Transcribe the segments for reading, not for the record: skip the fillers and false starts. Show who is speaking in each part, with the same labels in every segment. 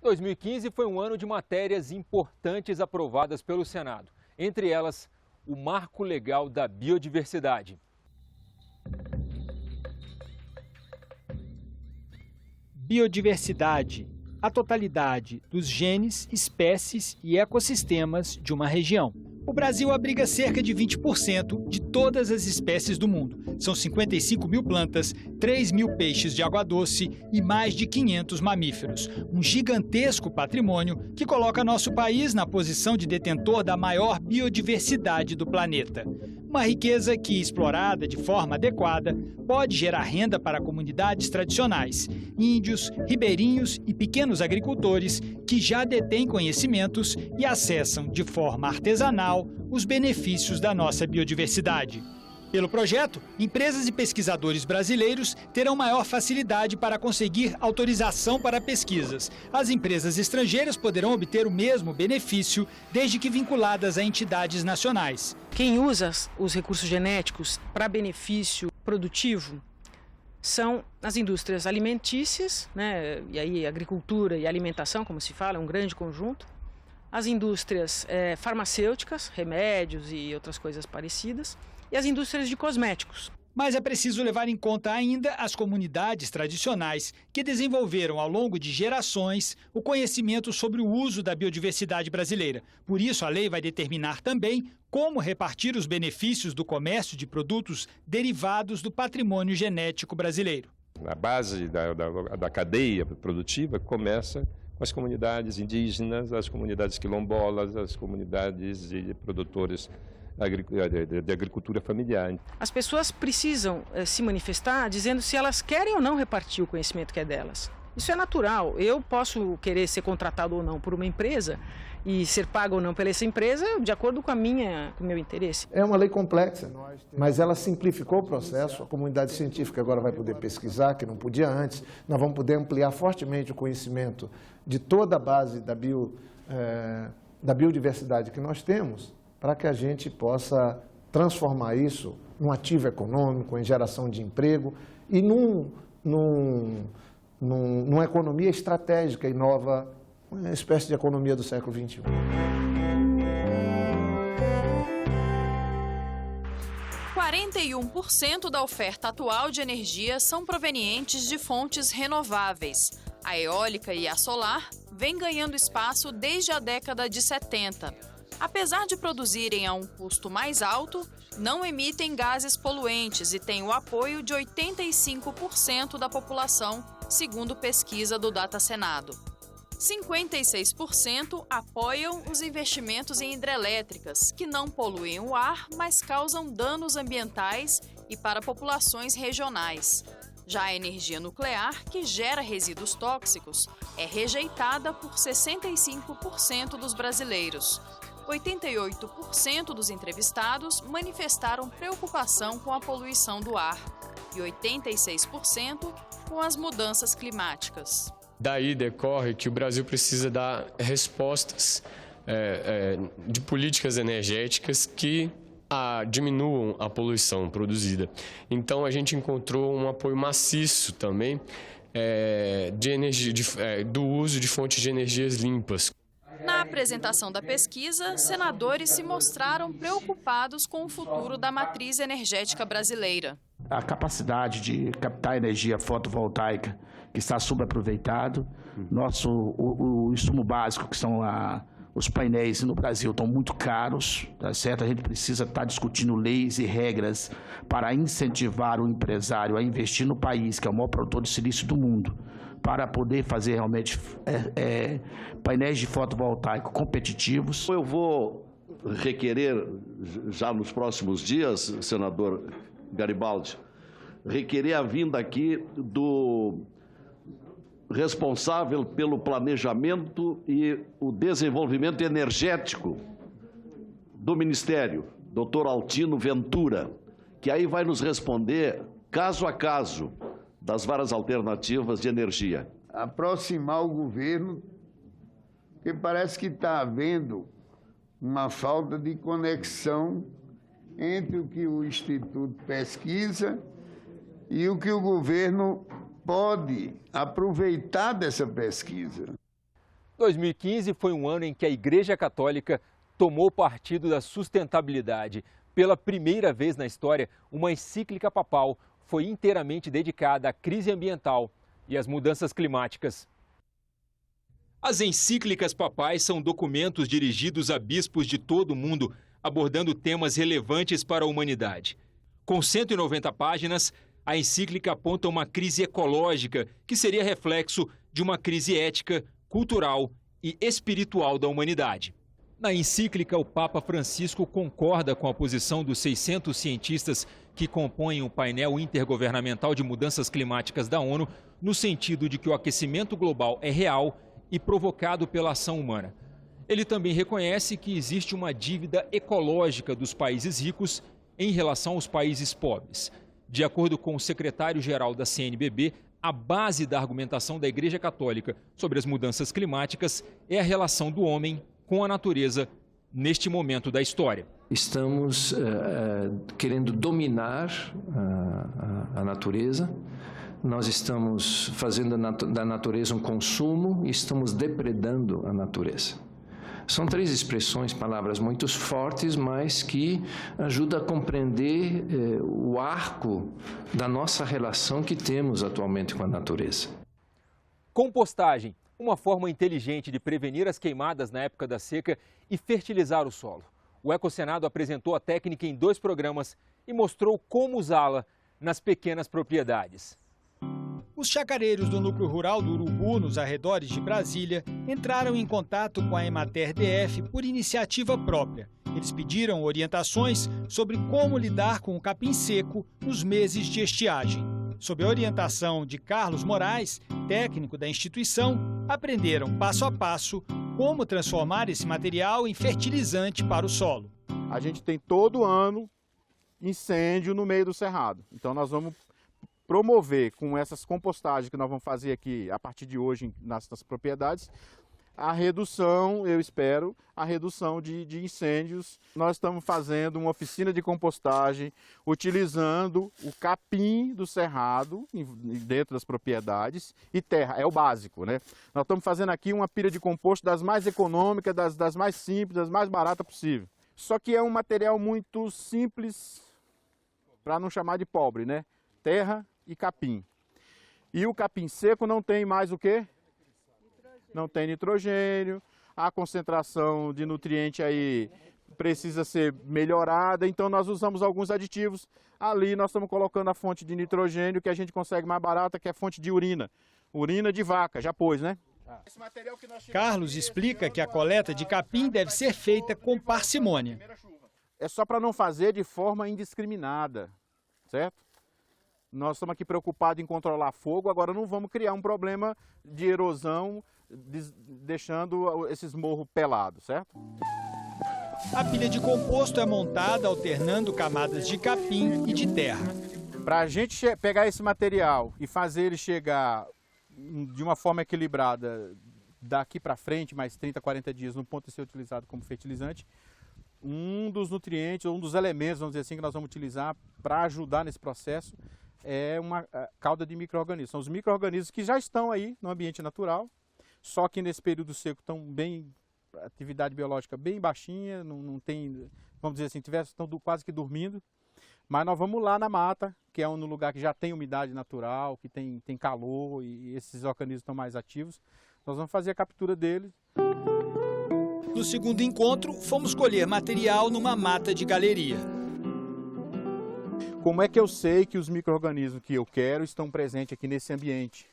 Speaker 1: 2015 foi um ano de matérias importantes aprovadas pelo Senado. Entre elas, o Marco Legal da Biodiversidade.
Speaker 2: Biodiversidade, a totalidade dos genes, espécies e ecossistemas de uma região. O Brasil abriga cerca de 20% de todas as espécies do mundo. São 55 mil plantas, 3 mil peixes de água doce e mais de 500 mamíferos. Um gigantesco patrimônio que coloca nosso país na posição de detentor da maior biodiversidade do planeta. Uma riqueza que, explorada de forma adequada, pode gerar renda para comunidades tradicionais, índios, ribeirinhos e pequenos agricultores que já detêm conhecimentos e acessam de forma artesanal os benefícios da nossa biodiversidade. Pelo projeto, empresas e pesquisadores brasileiros terão maior facilidade para conseguir autorização para pesquisas. As empresas estrangeiras poderão obter o mesmo benefício, desde que vinculadas a entidades nacionais.
Speaker 3: Quem usa os recursos genéticos para benefício produtivo são as indústrias alimentícias, né? E aí agricultura e alimentação, como se fala, é um grande conjunto. As indústrias farmacêuticas, remédios e outras coisas parecidas. E as indústrias de cosméticos.
Speaker 2: Mas é preciso levar em conta ainda as comunidades tradicionais que desenvolveram ao longo de gerações o conhecimento sobre o uso da biodiversidade brasileira. Por isso, a lei vai determinar também como repartir os benefícios do comércio de produtos derivados do patrimônio genético brasileiro.
Speaker 4: A base da cadeia produtiva começa com as comunidades indígenas, as comunidades quilombolas, as comunidades de produtores de agricultura familiar.
Speaker 3: As pessoas precisam se manifestar dizendo se elas querem ou não repartir o conhecimento que é delas. Isso é natural. Eu posso querer ser contratado ou não por uma empresa e ser pago ou não pela essa empresa de acordo com o meu interesse.
Speaker 5: É uma lei complexa, mas ela simplificou o processo. A comunidade científica agora vai poder pesquisar, que não podia antes. Nós vamos poder ampliar fortemente o conhecimento de toda a base da biodiversidade que nós temos, para que a gente possa transformar isso num ativo econômico, em geração de emprego e numa economia estratégica e nova, uma espécie de economia do século XXI.
Speaker 6: – 41% da oferta atual de energia são provenientes de fontes renováveis. A eólica e a solar vêm ganhando espaço desde a década de 70. Apesar de produzirem a um custo mais alto, não emitem gases poluentes e têm o apoio de 85% da população, segundo pesquisa do Data Senado. 56% apoiam os investimentos em hidrelétricas, que não poluem o ar, mas causam danos ambientais e para populações regionais. Já a energia nuclear, que gera resíduos tóxicos, é rejeitada por 65% dos brasileiros. 88% dos entrevistados manifestaram preocupação com a poluição do ar e 86% com as mudanças climáticas.
Speaker 7: Daí decorre que o Brasil precisa dar respostas de políticas energéticas que diminuam a poluição produzida. Então a gente encontrou um apoio maciço também do uso de fontes de energias limpas.
Speaker 6: Na apresentação da pesquisa, senadores se mostraram preocupados com o futuro da matriz energética brasileira.
Speaker 8: A capacidade de captar energia fotovoltaica que está subaproveitado, o insumo básico, que são os painéis no Brasil, estão muito caros, tá certo? A gente precisa estar discutindo leis e regras para incentivar o empresário a investir no país, que é o maior produtor de silício do mundo, para poder fazer realmente painéis de fotovoltaico competitivos.
Speaker 9: Eu vou requerer, já nos próximos dias, senador Garibaldi, requerer a vinda aqui do responsável pelo planejamento e o desenvolvimento energético do Ministério, doutor Altino Ventura, que aí vai nos responder, caso a caso, das várias alternativas de energia.
Speaker 10: Aproximar o governo, porque parece que está havendo uma falta de conexão entre o que o Instituto pesquisa e o que o governo pode aproveitar dessa pesquisa.
Speaker 1: 2015 foi um ano em que a Igreja Católica tomou partido da sustentabilidade. Pela primeira vez na história, uma encíclica papal foi inteiramente dedicada à crise ambiental e às mudanças climáticas. As encíclicas papais são documentos dirigidos a bispos de todo o mundo, abordando temas relevantes para a humanidade. Com 190 páginas, a encíclica aponta uma crise ecológica que seria reflexo de uma crise ética, cultural e espiritual da humanidade. Na encíclica, o Papa Francisco concorda com a posição dos 600 cientistas que compõem o painel intergovernamental de mudanças climáticas da ONU, no sentido de que o aquecimento global é real e provocado pela ação humana. Ele também reconhece que existe uma dívida ecológica dos países ricos em relação aos países pobres. De acordo com o secretário-geral da CNBB, a base da argumentação da Igreja Católica sobre as mudanças climáticas é a relação do homem com a natureza neste momento da história.
Speaker 11: Estamos querendo dominar a natureza, nós estamos fazendo da natureza um consumo e estamos depredando a natureza. São três expressões, palavras muito fortes, mas que ajudam a compreender o arco da nossa relação que temos atualmente com a natureza.
Speaker 1: Compostagem, uma forma inteligente de prevenir as queimadas na época da seca e fertilizar o solo. O Ecosenado apresentou a técnica em 2 programas e mostrou como usá-la nas pequenas propriedades.
Speaker 2: Os chacareiros do núcleo rural do Urubu, nos arredores de Brasília, entraram em contato com a Emater DF por iniciativa própria. Eles pediram orientações sobre como lidar com o capim seco nos meses de estiagem. Sob a orientação de Carlos Moraes, técnico da instituição, aprenderam passo a passo como transformar esse material em fertilizante para o solo.
Speaker 12: A gente tem todo ano incêndio no meio do cerrado, então nós vamos promover com essas compostagens que nós vamos fazer aqui a partir de hoje nas propriedades, a redução, eu espero, a redução de incêndios. Nós estamos fazendo uma oficina de compostagem utilizando o capim do cerrado dentro das propriedades e terra, é o básico, né? Nós estamos fazendo aqui uma pilha de composto das mais econômicas, das mais simples, das mais baratas possível. Só que é um material muito simples, para não chamar de pobre, né? Terra e capim. E o capim seco não tem mais o quê? Não tem nitrogênio, a concentração de nutriente aí precisa ser melhorada, então nós usamos alguns aditivos. Ali nós estamos colocando a fonte de nitrogênio que a gente consegue mais barata, que é a fonte de urina. Urina de vaca, já pôs, né?
Speaker 2: Carlos explica que a coleta de capim deve ser feita com parcimônia.
Speaker 12: É só para não fazer de forma indiscriminada, certo? Nós estamos aqui preocupados em controlar fogo, agora não vamos criar um problema de erosão, deixando esses morros pelados, certo?
Speaker 2: A pilha de composto é montada alternando camadas de capim e de terra.
Speaker 12: Para a gente pegar esse material e fazer ele chegar de uma forma equilibrada daqui para frente, mais 30, 40 dias, no ponto de ser utilizado como fertilizante, um dos nutrientes, um dos elementos, vamos dizer assim, que nós vamos utilizar para ajudar nesse processo é uma cauda de micro-organismos. São os micro-organismos que já estão aí no ambiente natural, só que nesse período seco estão bem, atividade biológica bem baixinha, não tem, vamos dizer assim, estão quase que dormindo. Mas nós vamos lá na mata, que é um lugar que já tem umidade natural, que tem calor e esses organismos estão mais ativos. Nós vamos fazer a captura deles.
Speaker 2: No segundo encontro, fomos colher material numa mata de galeria.
Speaker 12: Como é que eu sei que os micro-organismos que eu quero estão presentes aqui nesse ambiente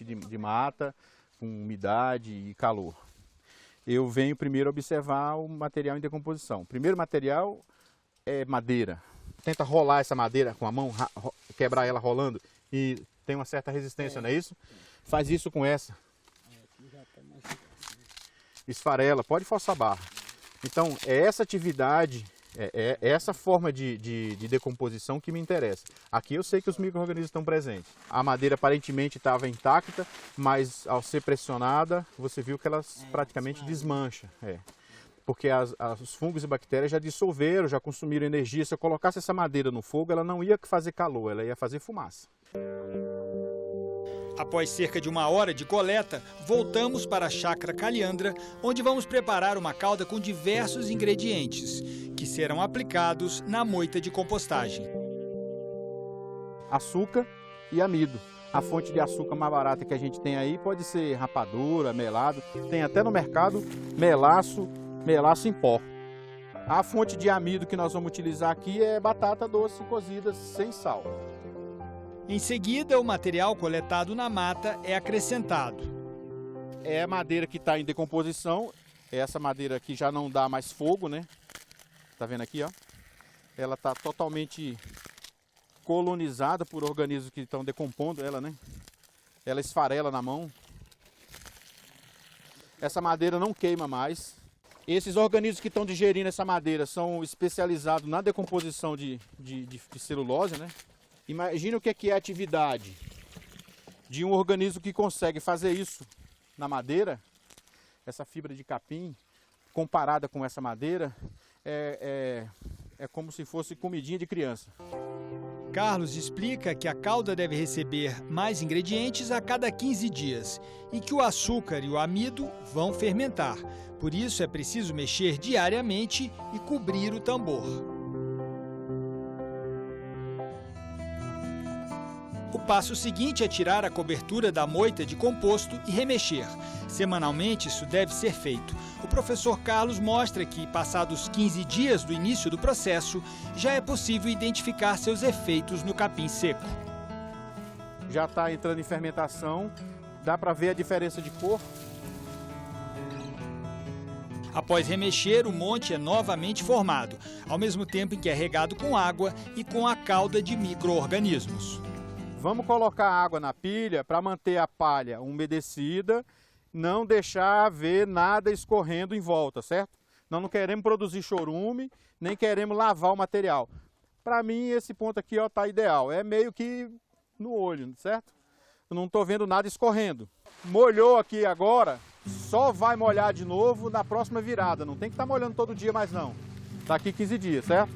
Speaker 12: de mata, com umidade e calor? Eu venho primeiro observar o material em decomposição. O primeiro material é madeira. Tenta rolar essa madeira com a mão, quebrar ela rolando e tem uma certa resistência, não é isso? Faz isso com essa. Esfarela, pode forçar a barra. Então, é essa atividade, é essa forma de decomposição que me interessa. Aqui eu sei que os micro-organismos estão presentes. A madeira aparentemente estava intacta, mas ao ser pressionada, você viu que ela praticamente desmancha. Porque os fungos e bactérias já dissolveram, já consumiram energia. Se eu colocasse essa madeira no fogo, ela não ia fazer calor, ela ia fazer fumaça.
Speaker 2: Após cerca de 1 hora de coleta, voltamos para a chácara Caliandra, onde vamos preparar uma calda com diversos ingredientes, que serão aplicados na moita de compostagem.
Speaker 12: Açúcar e amido. A fonte de açúcar mais barata que a gente tem aí pode ser rapadura, melado, tem até no mercado melaço em pó. A fonte de amido que nós vamos utilizar aqui é batata doce cozida sem sal.
Speaker 2: Em seguida, o material coletado na mata é acrescentado.
Speaker 12: É a madeira que está em decomposição, essa madeira aqui já não dá mais fogo, né? Tá vendo aqui, ó? Ela está totalmente colonizada por organismos que estão decompondo ela, né? Ela esfarela na mão. Essa madeira não queima mais. Esses organismos que estão digerindo essa madeira são especializados na decomposição de celulose, né? Imagina o que é a atividade de um organismo que consegue fazer isso na madeira. Essa fibra de capim, comparada com essa madeira, é como se fosse comidinha de criança.
Speaker 2: Carlos explica que a calda deve receber mais ingredientes a cada 15 dias e que o açúcar e o amido vão fermentar. Por isso é preciso mexer diariamente e cobrir o tambor. O passo seguinte é tirar a cobertura da moita de composto e remexer. Semanalmente isso deve ser feito. O professor Carlos mostra que, passados 15 dias do início do processo, já é possível identificar seus efeitos no capim seco.
Speaker 12: Já está entrando em fermentação, dá para ver a diferença de cor.
Speaker 2: Após remexer, o monte é novamente formado, ao mesmo tempo em que é regado com água e com a calda de micro-organismos.
Speaker 12: Vamos colocar água na pilha para manter a palha umedecida, não deixar haver nada escorrendo em volta, certo? Nós não queremos produzir chorume, nem queremos lavar o material. Para mim, esse ponto aqui está ideal. É meio que no olho, certo? Eu não estou vendo nada escorrendo. Molhou aqui agora, só vai molhar de novo na próxima virada. Não tem que estar molhando todo dia mais não. Daqui 15 dias, certo?